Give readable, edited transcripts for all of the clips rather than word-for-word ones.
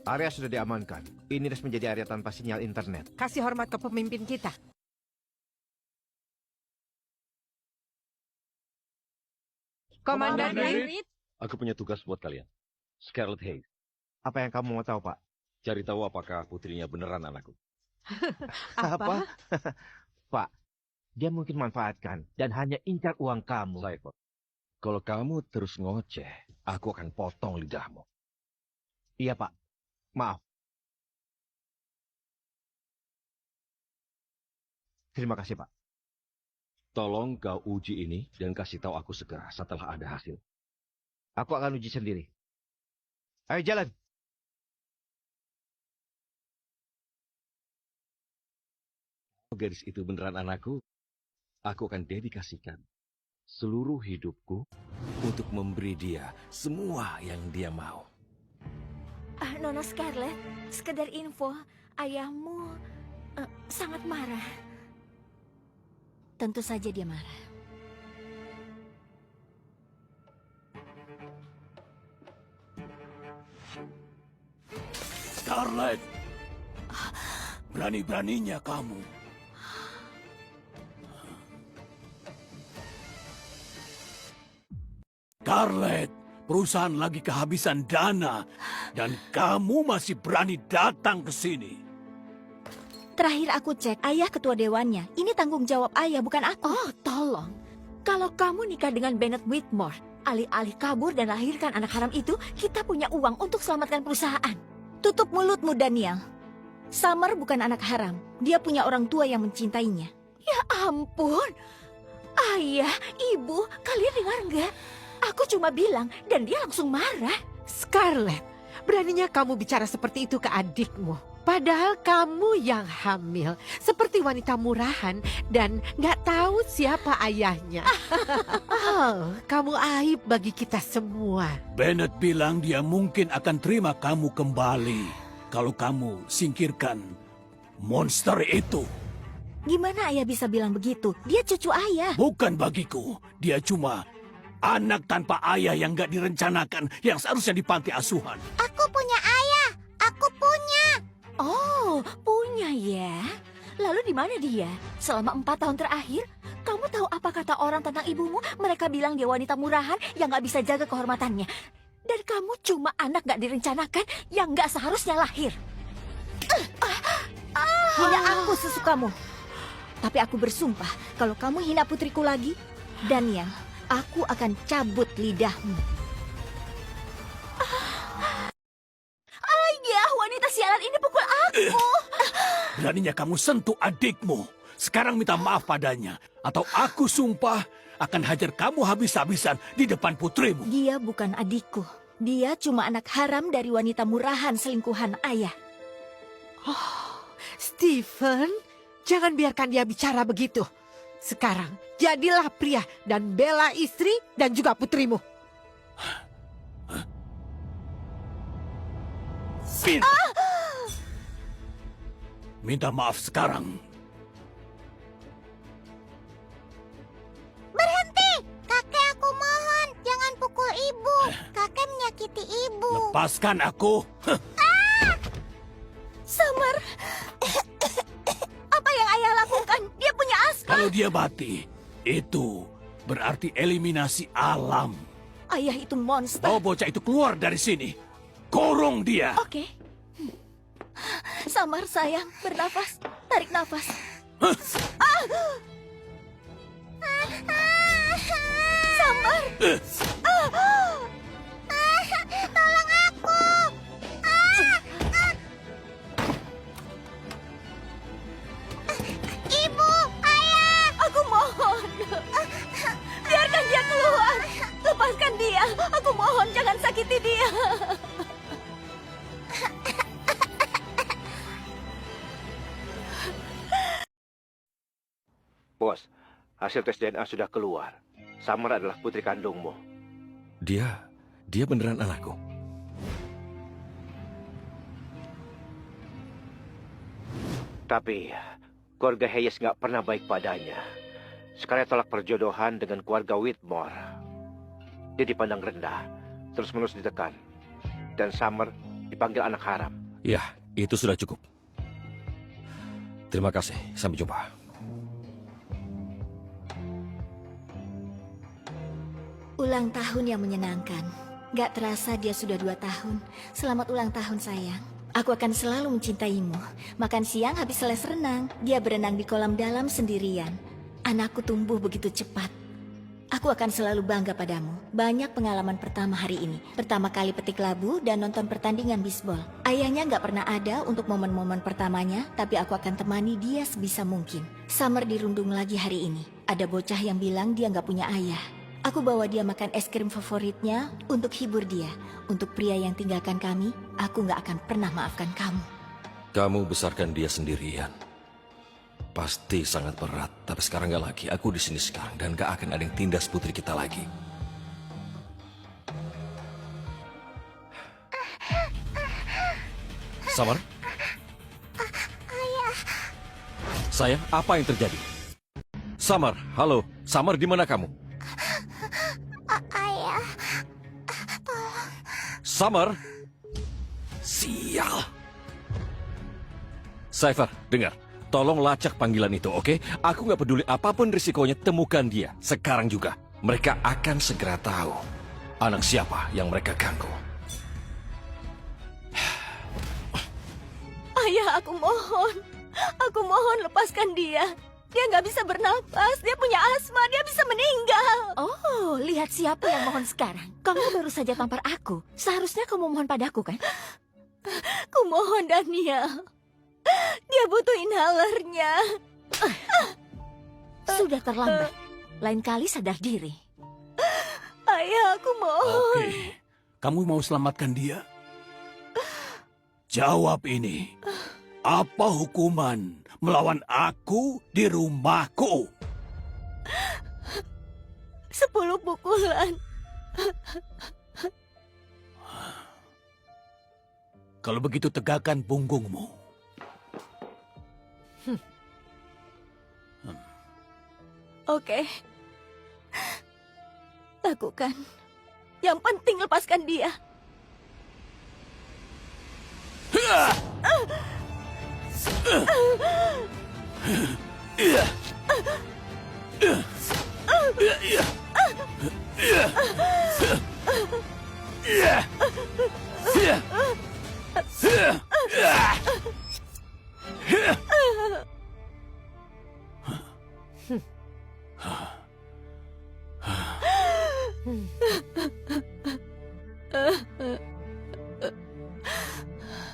Area sudah diamankan. Ini resmi menjadi area tanpa sinyal internet. Kasih hormat ke pemimpin kita. Komandan David. Aku punya tugas buat kalian. Scarlet Hayes, Apa yang kamu mau tahu, Pak? cari tahu apakah putrinya beneran anakku. Apa? Pak, dia mungkin manfaatkan dan hanya incar uang kamu. Saiful, kalau kamu terus ngoceh, aku akan potong lidahmu. Iya, Pak. Maaf. Terima kasih, Pak. Tolong kau uji ini dan kasih tahu aku segera setelah ada hasil. Aku akan uji sendiri. Ayo jalan. Kalau gadis itu beneran anakku, aku akan dedikasikan seluruh hidupku untuk memberi dia semua yang dia mau. Nona Scarlet, sekedar info, ayahmu sangat marah. Tentu saja dia marah. Scarlet, berani-beraninya kamu. Scarlet, perusahaan lagi kehabisan dana dan kamu masih berani datang ke sini. Terakhir aku cek, ayah ketua dewannya. Ini tanggung jawab ayah, bukan aku. Oh, tolong. Kalau kamu nikah dengan Bennett Whitmore, alih-alih kabur dan lahirkan anak haram itu, kita punya uang untuk selamatkan perusahaan. Tutup mulutmu, Daniel. Summer bukan anak haram. Dia punya orang tua yang mencintainya. Ya ampun. Ayah, ibu, kalian dengar nggak? Aku cuma bilang dan dia langsung marah. Scarlett, beraninya kamu bicara seperti itu ke adikmu. Padahal kamu yang hamil, seperti wanita murahan dan nggak tahu siapa ayahnya. Oh, kamu aib bagi kita semua. Bennett bilang dia mungkin akan terima kamu kembali kalau kamu singkirkan monster itu. Gimana ayah bisa bilang begitu? Dia cucu ayah. Bukan bagiku, dia cuma anak tanpa ayah yang gak direncanakan, yang seharusnya di panti asuhan. Aku punya ayah. Aku punya. Oh, punya ya. Lalu di mana dia? Selama 4 tahun terakhir, kamu tahu apa kata orang tentang ibumu? Mereka bilang dia wanita murahan yang gak bisa jaga kehormatannya. Dan kamu cuma anak gak direncanakan yang gak seharusnya lahir. Hina aku sesukamu. Tapi aku bersumpah, kalau kamu hina putriku lagi, Daniel, aku akan cabut lidahmu. Ayah, wanita sialan ini pukul aku. Beraninya kamu sentuh adikmu. Sekarang minta maaf padanya. Atau aku sumpah akan hajar kamu habis-habisan di depan putrimu. Dia bukan adikku. Dia cuma anak haram dari wanita murahan selingkuhan ayah. Stephen, jangan biarkan dia bicara begitu. Sekarang, jadilah pria dan bela istri dan juga putrimu. Minta maaf sekarang. Berhenti! Kakek, aku mohon. Jangan pukul ibu. Kakek menyakiti ibu. Lepaskan aku. Summer! Apa yang ayah lakukan? Dia punya asma. Kalau dia mati, itu berarti eliminasi alam. Ayah itu monster. Bawa bocah itu keluar dari sini. Kurung dia. Oke. Summer, sayang. Bernafas. Tarik nafas. Summer! Tolong aku! Ibu! Ayah! Aku mohon. Biarkan dia keluar. Lepaskan dia. Aku mohon, jangan sakiti dia. Bos, hasil tes DNA sudah keluar. Summer adalah putri kandungmu. Dia beneran anakku. Tapi, keluarga Hayes nggak pernah baik padanya. Sekarang tolak perjodohan dengan keluarga Whitmore. Dia dipandang rendah, terus-menerus ditekan. Dan Summer dipanggil anak haram. Ya, itu sudah cukup. Terima kasih. Sampai jumpa. Ulang tahun yang menyenangkan. Gak terasa dia sudah 2 tahun. Selamat ulang tahun sayang. Aku akan selalu mencintaimu. Makan siang habis les renang. Dia berenang di kolam dalam sendirian. Anakku tumbuh begitu cepat. Aku akan selalu bangga padamu. Banyak pengalaman pertama hari ini. Pertama kali petik labu dan nonton pertandingan bisbol. Ayahnya gak pernah ada untuk momen-momen pertamanya, tapi aku akan temani dia sebisa mungkin. Summer dirundung lagi hari ini. Ada bocah yang bilang dia gak punya ayah. Aku bawa dia makan es krim favoritnya untuk hibur dia. Untuk pria yang tinggalkan kami, aku gak akan pernah maafkan kamu. Kamu besarkan dia sendirian. Pasti sangat berat, tapi sekarang gak lagi. Aku di sini sekarang dan gak akan ada yang tindas putri kita lagi. Samar? Sayang, apa yang terjadi? Samar, halo. Samar, di mana kamu? Ayah, Samar? Sial. Cypher, dengar. Tolong lacak panggilan itu, oke? Aku nggak peduli apapun risikonya, temukan dia. Sekarang juga. Mereka akan segera tahu anak siapa yang mereka ganggu. Ayah, aku mohon. Aku mohon lepaskan dia. Dia nggak bisa bernapas, dia punya asma, dia bisa meninggal. Oh, lihat siapa yang mohon sekarang. Kamu baru saja tampar aku. Seharusnya kamu mohon padaku, kan? Kumohon, Daniel. Dia butuh inhalernya. Sudah terlambat. Lain kali sadar diri. Ayah, aku mohon. Oke, kamu mau selamatkan dia? Jawab ini. Apa hukuman melawan aku di rumahku? 10 pukulan. Kalau begitu tegakkan punggungmu. Oke. Lakukan. Yang penting lepaskan dia.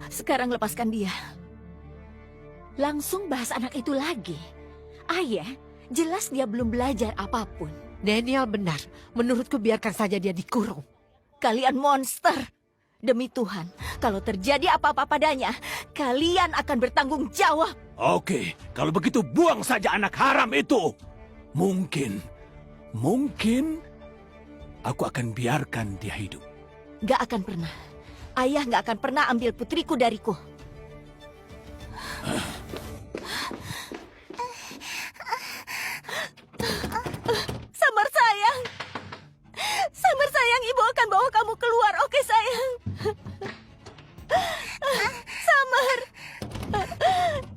Sekarang lepaskan dia. Langsung bahas anak itu lagi. Ayah, jelas dia belum belajar apapun. Daniel benar. Menurutku biarkan saja dia dikurung. Kalian monster. Demi Tuhan, kalau terjadi apa-apa padanya, kalian akan bertanggung jawab. Oke, kalau begitu buang saja anak haram itu. Mungkin aku akan biarkan dia hidup. Gak akan pernah. Ayah gak akan pernah ambil putriku dariku. Samar sayang. Samar sayang, ibu akan bawa kamu keluar, oke sayang? Samar.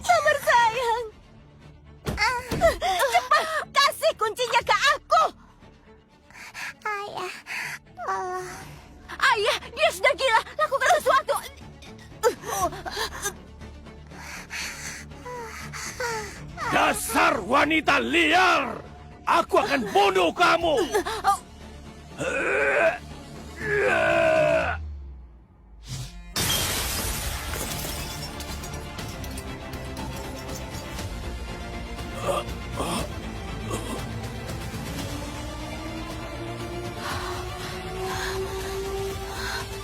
Samar sayang. Cepat, kasih kuncinya ke aku. ayah, tolong. Ayah, dia sudah gila. Lakukan sesuatu. Dasar wanita liar! Aku akan bunuh kamu!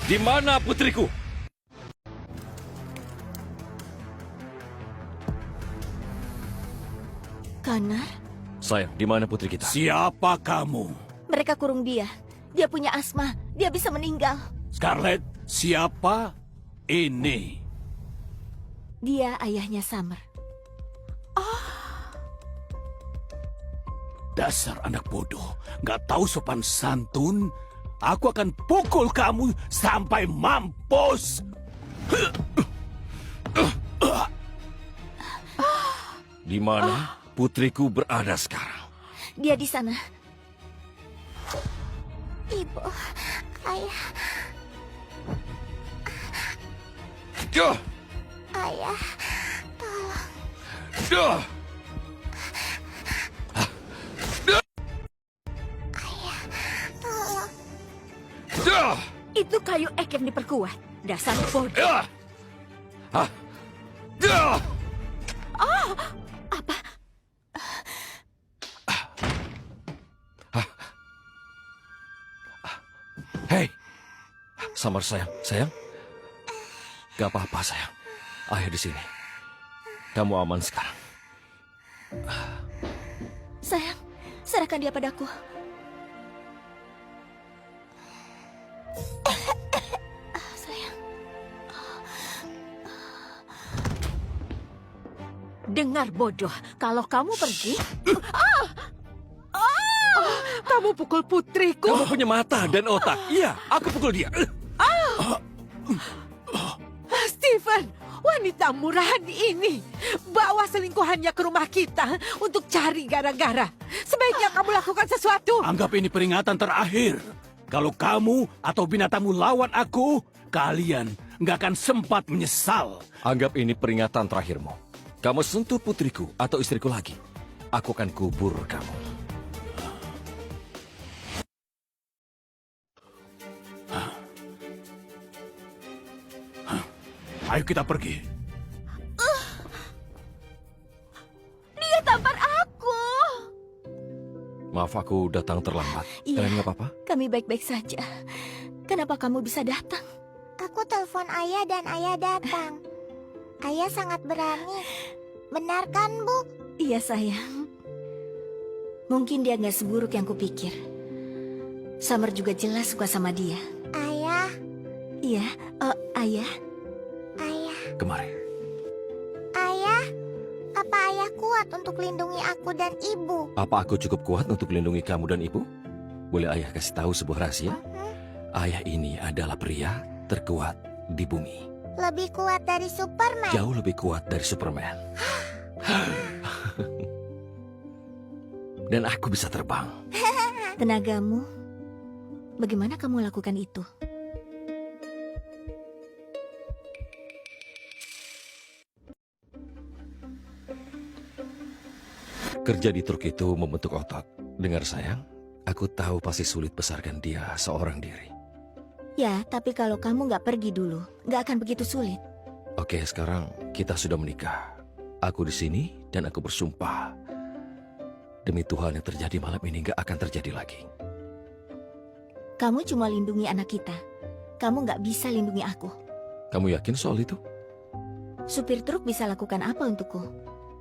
Di mana putriku? Kanar, Sayang, di mana putri kita? Siapa kamu? mereka kurung dia. Dia punya asma. Dia bisa meninggal. Scarlett, siapa ini? Dia ayahnya Summer. Dasar anak bodoh, nggak tahu sopan santun. Aku akan pukul kamu sampai mampus. Di mana putriku berada sekarang? Dia di sana. Ibu, ayah, Duh! ayah. Duh! Duh! Itu kayu ek yang diperkuat. Dasar bodoh. Ah! Ah! Duh! Apa? Hei! Samar sayang, sayang. Gak apa-apa sayang. Ayah di sini. Kamu aman sekarang. Sayang, serahkan dia padaku. Sayang, Dengar bodoh, kalau kamu pergi, Kamu pukul putriku. Kamu punya mata dan otak. Iya, aku pukul dia. Stephen, wanita murahan ini bawa selingkuhannya ke rumah kita untuk cari gara-gara. Sebaiknya kamu lakukan sesuatu. Anggap ini peringatan terakhir. Kalau kamu atau binatangmu lawan aku, kalian nggak akan sempat menyesal. Anggap ini peringatan terakhirmu. Kamu sentuh putriku atau istriku lagi, aku akan kubur kamu. Ayo kita pergi. dia tampar aku. Maaf aku datang terlambat. Iya. Kalian nggak apa-apa? Kami baik-baik saja. Kenapa kamu bisa datang? Aku telepon ayah dan ayah datang. Ayah sangat berani. Benar kan, Bu? Iya sayang. Mungkin dia nggak seburuk yang kupikir. Summer juga jelas suka sama dia. Ayah, Iya, ayah. ayah, Kemari. ayah. Apa ayah kuat untuk lindungi aku dan ibu? Apa aku cukup kuat untuk melindungi kamu dan ibu? Boleh ayah kasih tahu sebuah rahasia? Ayah ini adalah pria terkuat di bumi. Lebih kuat dari Superman. Jauh lebih kuat dari Superman. Dan aku bisa terbang. Tenagamu, bagaimana kamu lakukan itu? Kerja di truk itu membentuk otot. Dengar sayang, aku tahu pasti sulit besarkan dia seorang diri. Ya, tapi kalau kamu nggak pergi dulu, nggak akan begitu sulit. Oke, sekarang kita sudah menikah. Aku di sini dan aku bersumpah. Demi Tuhan yang terjadi malam ini nggak akan terjadi lagi. Kamu cuma lindungi anak kita. Kamu nggak bisa lindungi aku. Kamu yakin soal itu? Supir truk bisa lakukan apa untukku?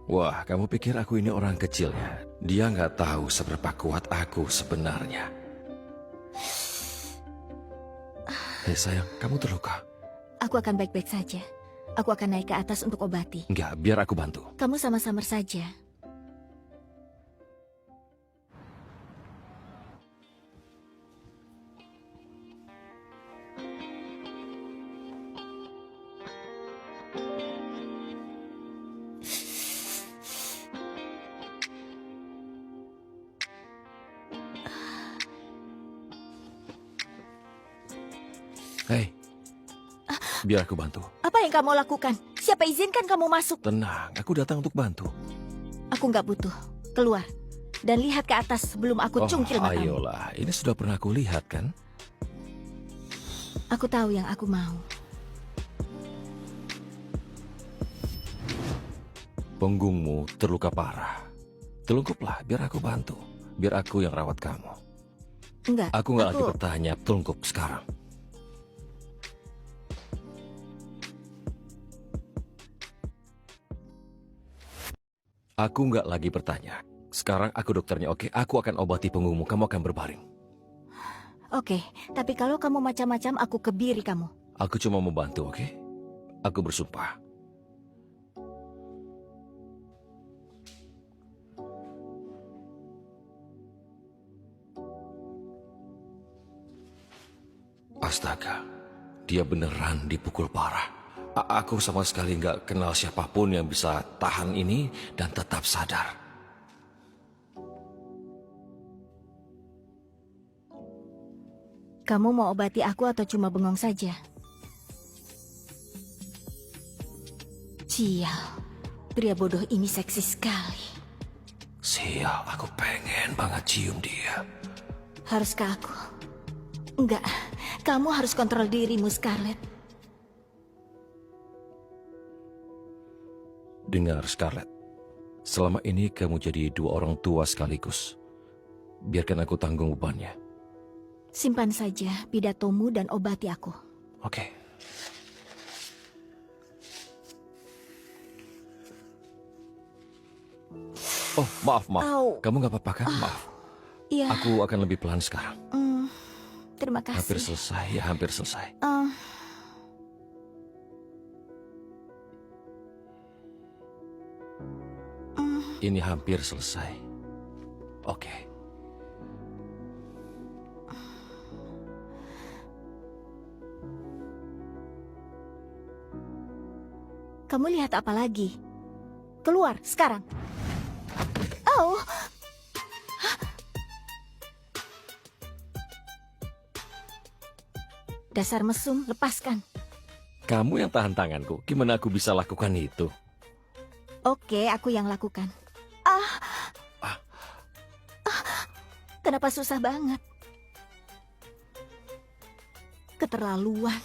Wah, kamu pikir aku ini orang kecil ya? Dia nggak tahu seberapa kuat aku sebenarnya. Hei sayang, kamu terluka? Aku akan baik-baik saja. Aku akan naik ke atas untuk obati. Enggak, biar aku bantu. Kamu sama Summer saja. Hei, biar aku bantu. Apa yang kamu lakukan? Siapa izinkan kamu masuk? Tenang, aku datang untuk bantu. Aku nggak butuh. Keluar. Dan lihat ke atas sebelum aku cungkil matamu. Ayolah, ini sudah pernah aku lihat kan? Aku tahu yang aku mau. Punggungmu terluka parah. Telungkuplah, biar aku bantu. Biar aku yang rawat kamu. Enggak. Aku nggak lagi bertanya, telungkup sekarang. Aku nggak lagi bertanya. Sekarang aku dokternya, oke? Aku akan obati punggungmu, kamu akan berbaring. Oke, tapi kalau kamu macam-macam, aku kebiri kamu. Aku cuma membantu, oke? Aku bersumpah. Astaga, dia beneran dipukul parah. Aku sama sekali nggak kenal siapapun yang bisa tahan ini dan tetap sadar. Kamu mau obati aku atau cuma bengong saja? Sial, pria bodoh ini seksi sekali. Sial, aku pengen banget cium dia. Haruskah aku? Enggak, kamu harus kontrol dirimu, Scarlett. Dengar, Scarlett. Selama ini kamu jadi dua orang tua sekaligus. Biarkan aku tanggung bebannya. Simpan saja pidatomu dan obati aku. Oke. Oh, maaf. Au. Kamu nggak apa-apa kan? Maaf. Iya, Aku akan lebih pelan sekarang. terima kasih. Hampir selesai, ya hampir selesai. Ini hampir selesai. Oke. Kamu lihat apa lagi? Keluar, sekarang. Oh, dasar mesum, lepaskan. Kamu yang tahan tanganku. Gimana aku bisa lakukan itu? Oke, aku yang lakukan. Kenapa susah banget? Keterlaluan.